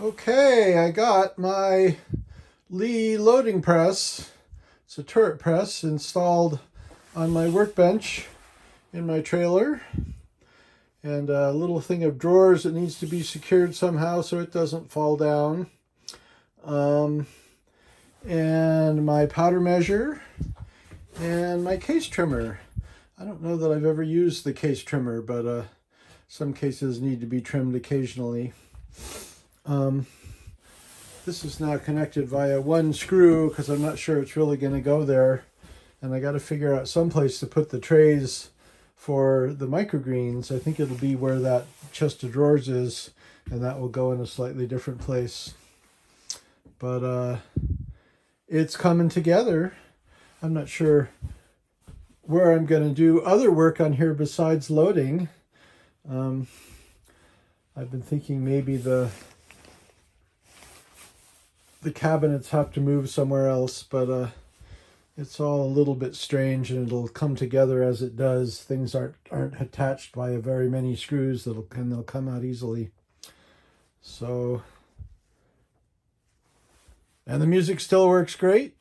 Okay, I got my Lee loading press. It's a turret press installed on my workbench in my trailer. And a little thing of drawers that needs to be secured somehow so it doesn't fall down. And my powder measure and my case trimmer. I don't know that I've ever used the case trimmer, but some cases need to be trimmed occasionally. This is now connected via one screw because I'm not sure it's really going to go there. And I got to figure out some place to put the trays for the microgreens. I think it'll be where that chest of drawers is, and that will go in a slightly different place. But it's coming together. I'm not sure where I'm going to do other work on here besides loading. I've been thinking maybe the cabinets have to move somewhere else, but it's all a little bit strange, and it'll come together as it does. Things aren't attached by very many screws and they'll come out easily. So, and the music still works great.